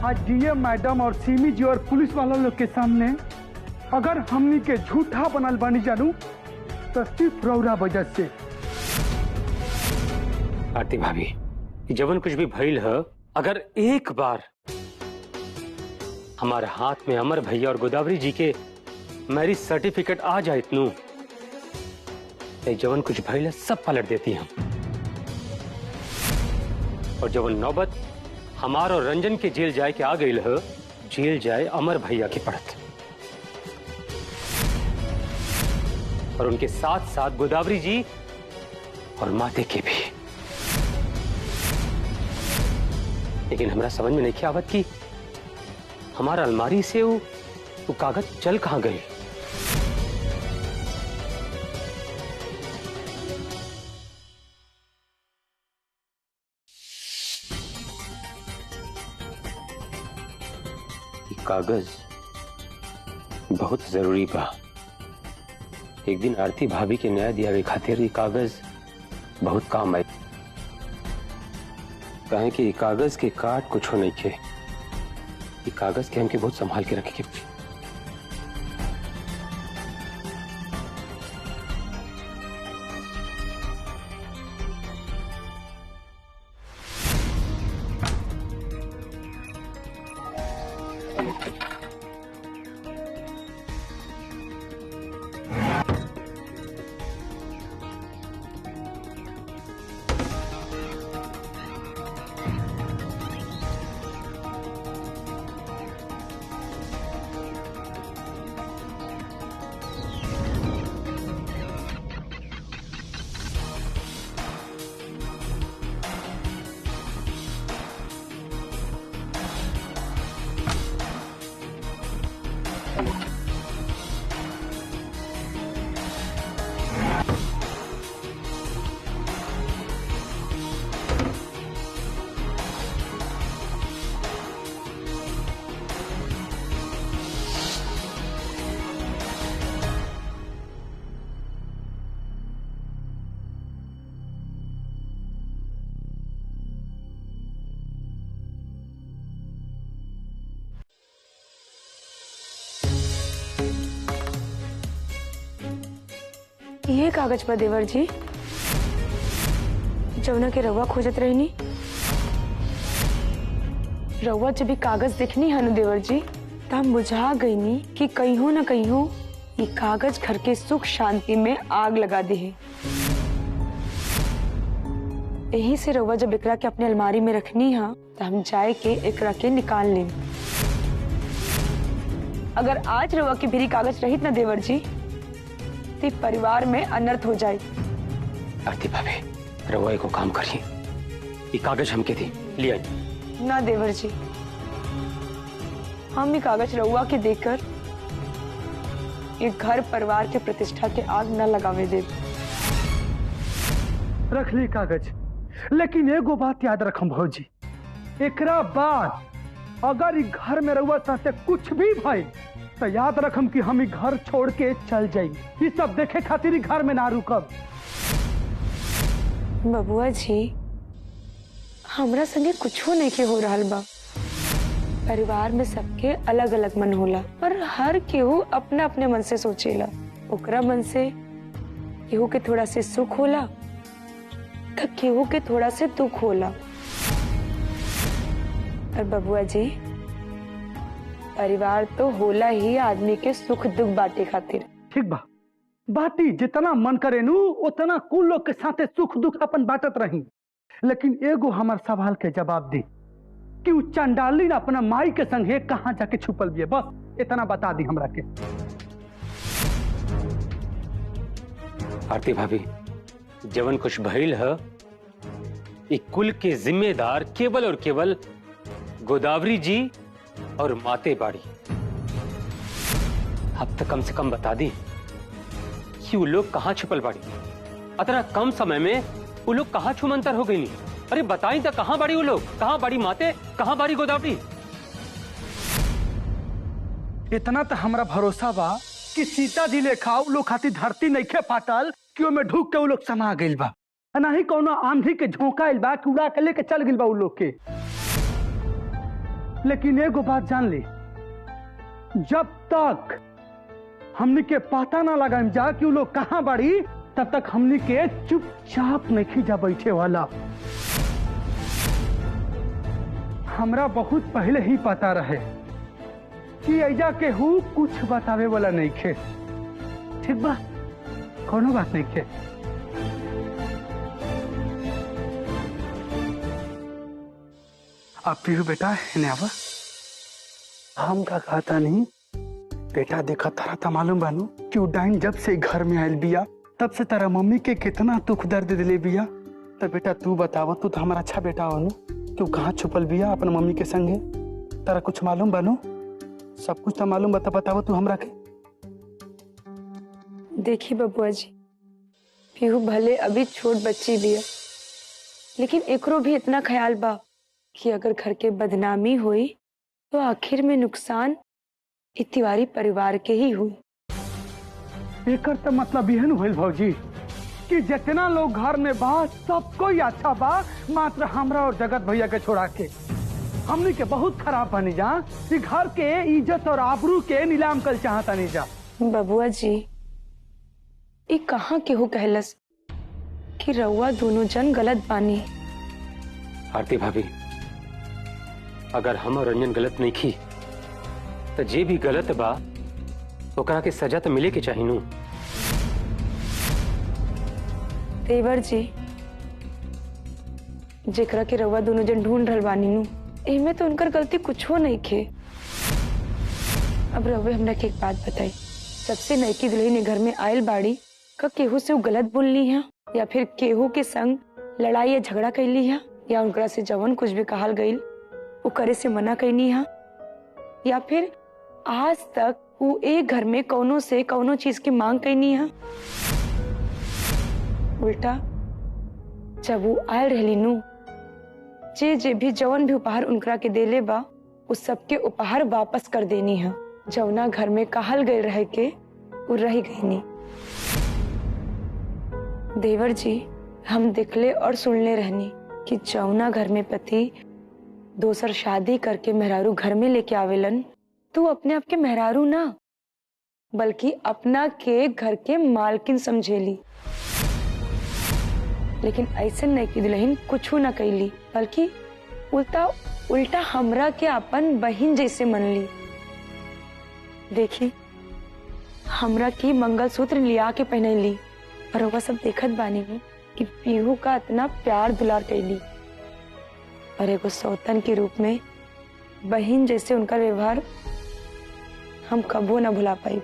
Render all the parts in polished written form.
आज DM madam और semi जी और पुलिस वालों लोग के सामने अगर हमनी के झूठा बनल बनी जानू तो सिर्फ रौरा वजह से। आरती भाभी, जवन कुछ भी भइल है, अगर एक बार हमारे हाथ में अमर भैया और गोदावरी जी के मैरिज सर्टिफिकेट आ जाए इतनू, तो जवन कुछ भइल है सब पलट देती हम। और जवन नौबत हमार और रंजन के जेल जाए के आ गई है, जेल जाए अमर भैया की पड़त, और उनके साथ साथ गोदावरी जी और माते के भी। लेकिन हमरा समझ में नहीं आवत कि हमारा अलमारी से वो कागज चल कहां गए। कागज बहुत जरूरी बा। एक दिन आरती भाभी के न्याय दिया खातिर ये कागज बहुत काम आई। कहें कि कागज के काट कुछ नहीं के, ये कागज के हमके बहुत संभाल के रखे के। ये कागज पर देवर जी जमुना के रउआ खोजत रहनी। रउआ जब भी कागज दिखनी है न देवर जी, तो हम बुझा गई नी कि कहीं न कहीं ये कागज घर के सुख शांति में आग लगा दे है। यही से रउआ जब एकरा के अपने अलमारी में रखनी है तो हम जाए के एकरा के निकाल लें। अगर आज रउआ की भिरी कागज रहित न देवर जी, परिवार में अनर्थ हो जाए। आरती भाभी, रउआ को काम करिए, ये कागज हमके दी लिया। ना देवर जी, हम ये कागज रउआ के देकर ये घर परिवार के प्रतिष्ठा के आग न लगावे दे। रख ली कागज, लेकिन एगो बात याद रखम भौजी, एकरा बाद अगर इस घर में रउआ साथे कुछ भी भाई तो याद रखम कि हम घर छोड़ के चल जाई। ये सब देखे खातिर घर में ना रुकब। बबुआ जी, हमरा संगे कुछो नहीं के हो रहा बा। परिवार में सबके अलग अलग मन होला और हर केहू अपना अपने मन से सोचेला। ओकरा मन से केहू के थोड़ा से सुख होला तो केहू के थोड़ा से दुख होला। और बबुआ जी, परिवार तो होला ही आदमी के सुख दुख बांटे खातिर। ठीक बा, बाटी जितना मन करे नू उतना कुल लोग के साथे सुख दुख अपन बांटत रही। लेकिन एगो हमार सवाल के जवाब दी कि उ चंडाली अपना माई के संगे कहाँ जाके छुपल बिये, बस इतना बता दी हमरा के। आरती भाभी, जवन कुछ भइल है, ये कुल के जिम्मेदार केवल और केवल गोदावरी जी और माते बाड़ी। अब तक कम से कम बता दी कि वो लोग कहां छुपल बाड़ी। इतना कम समय में वो लोग कहां छुमंतर हो गई नहीं। अरे बताई तो कहां बाड़ी वो लोग, कहां बाड़ी माते, कहां बाड़ी गोदावरी। इतना तो हमरा भरोसा बा कि सीता जी लेखा उ लोग खातिर धरती नइखे फाटल कि ओमे ढूक के उ लोग समा गइल बा। नहीं कौनो आंधी के झोंका आइल बा कि उड़ा के लेके चल गइल बा उ लोग के। लेकिन एगो बात जान ली, जब तक हमनी के पता ना लगा जा कि वो लोग कहाँ बाड़ी, तब तक हमनी के चुपचाप नहीं जा बैठे वाला। हमरा बहुत पहले ही पता रहे कि ऐजा के हूँ कुछ बतावे वाला नहीं खे। ठीक बा, कोनो बात नहीं खे। अब फिर बेटा इन्हें आवा, हम का कहता नहीं बेटा, देखा तारा था मालूम बानू कि वो डाइन जब से घर में आयल बिया तब से तारा मम्मी के कितना दुख दर्द दिले बिया। तो बेटा तू बतावा, तू तो हमारा अच्छा बेटा हो, तू कहाँ छुपल बिया अपने मम्मी के संगे? तारा कुछ मालूम बानू? सब कुछ तो मालूम बता, बतावा तू हमरा के। देखिए बबुआ जी, पीहू भले अभी छोट बच्ची भी है, लेकिन एकरो भी इतना ख्याल बा कि अगर घर के बदनामी हुई तो आखिर में नुकसान इस तिवारी परिवार के ही हुई। एकर तो मतलब यह न भइल भौजी कि जितना लोग घर में बा सब कोई अच्छा बा, मात्र हमरा और जगत भैया के छोड़ा के हमनी के बहुत खराब बनी जा कि घर के इज्जत और आबरू के नीलाम कर चाहता नहीं जा। बबुआ जी, ये कहाँ केहू कहलस कि रउआ दोनों जन गलत बानी। आरती भाभी, अगर हम और रंजन गलत नहीं की तो जे भी गलत बा ओकरा के सजा तो मिले के चाहिए नू। देवर जी, जेकरा के रउआ दोनों जन ढूंढ रहल बानी नू, एमे तो उनकर गलती कुछ हो नहीं खे। अब रउए हमरा के एक बात बताई, सबसे नईकी दुल्हन घर में आयल बाड़ी का केहू से वो गलत बोलनी है, या फिर केहू के संग लड़ाई या झगड़ा कैली है, या उनकरा से जवन कुछ भी कहल गई वो करे से मना कैनी है, या फिर आज तक वो एक घर में कौनो से कौनो चीज की मांग कैनी है? उल्टा जब वो आयल रहली नू, जे भी जवन भी उपहार उनकरा के देले बा उस सबके उपहार वापस कर देनी है। जवना घर में कहल गए रह के वो रह गई नी। देवर जी, हम देखले और सुनले रहनी कि जवना घर में पति दोसर शादी करके मेहरारू घर में लेके आवेलन तो अपने आप के मेहरारू ना बल्कि अपना के घर के मालकिन समझेली। लेकिन ऐसे नहीं कि दुल्हन कुछ ना कैली, बल्कि उल्टा हमरा के अपन बहन जैसे मन ली। देखी, हमरा की मंगलसूत्र लिया के पहने ली, और वह सब देखत बानी में कि पीहू का इतना प्यार दुलार कैली, और एगो सौतन के रूप में बहन जैसे उनका व्यवहार हम कबो ना भुला पाई।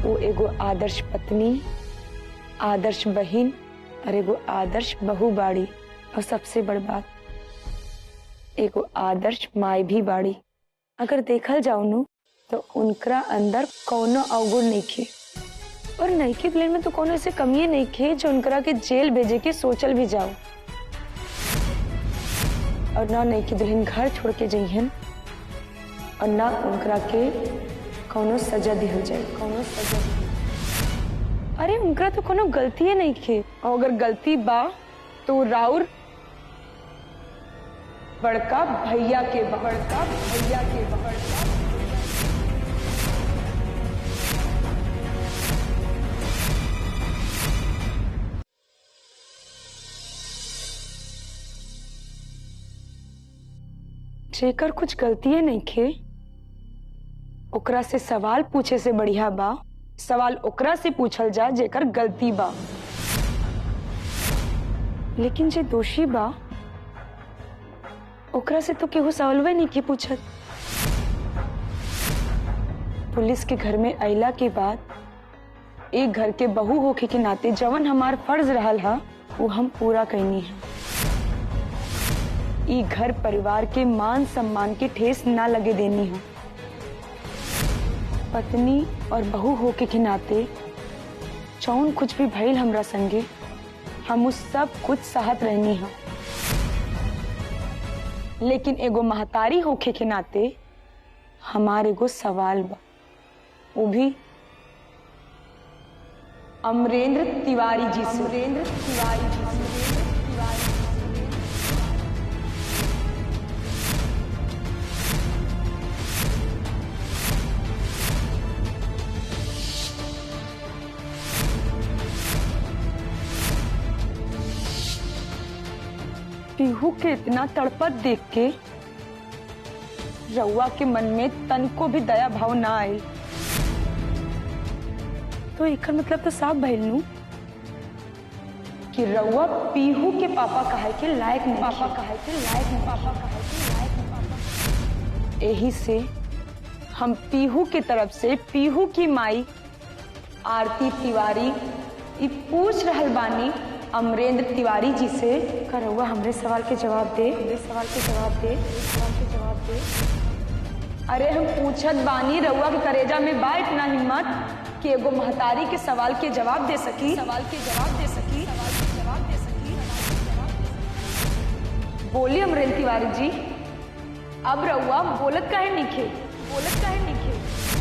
वो एगो आदर्श पत्नी, आदर्श बहन और एगो आदर्श बहू बाड़ी, और सबसे बड़ बात एगो आदर्श माई भी बाड़ी। अगर देखल जाओ नु तो उनकरा अंदर कौनो अवगुण नहीं खे, और नईकी दुल्हन में तो कोनो ऐसे कमियां नहीं खे जो उनकरा के जेल भेजे के सोचल भी जाओ। और ना नईकी दुल्हन घर छोड़ के जइहन, और ना उनकरा के कौनो सजा दिहल जाए, कौनो सजा। अरे उनकरा तो कोनो गलती है नहीं खे, और अगर गलती बा तो राउर बड़का भैया के बड़का भैया के बड़का। जेकर कुछ गलती है नहीं खे, ओकरा से सवाल पूछे से बढ़िया बा सवाल ओकरा से पूछल जा जेकर गलती बा। लेकिन जे दोषी बा ओकरा से तो केहू सवालवे नहीं के पूछत। पुलिस के घर में अइला के बाद एक घर के बहू होके के नाते जवन हमार फर्ज रहल हा वो हम पूरा कैनी है। ई घर परिवार के मान सम्मान के ठेस ना लगे देनी है। पत्नी और बहू होके के नाते जौन कुछ भी भइल हमरा संगे हम उस सब कुछ सहत रहनी है। लेकिन एगो महतारी होके के नाते हमारे एगो सवाल बा, वो भी अमरेंद्र तिवारी जी से। अमरेंद्र तिवारी जी से। पीहू के इतना तड़पत देख के रउआ के मन में तन को भी दया भाव ना आए, तो एकर मतलब तो साफ भइल नु कि रउआ पीहू के पापा कहे के लायक नहीं, पापा कहे के लायक नहीं, पापा कहे के लायक नहीं, पापा। यही से हम पीहू के तरफ से पीहू की माई आरती तिवारी ये पूछ रहल बानी अमरेंद्र तिवारी जी से, का रउआ हमरे सवाल के जवाब दे, हमरे सवाल के जवाब दे, सवाल के जवाब दे। अरे हम पूछत बानी, रउआ के करेजा में बा इतना हिम्मत कि एगो महतारी के सवाल के जवाब दे सकी, सवाल के जवाब दे सकी, सवाल के जवाब दे सकी, बोलिए अमरेंद्र तिवारी जी, अब रउआ बोलत काहे नइखे, बोलत काहे नइखे।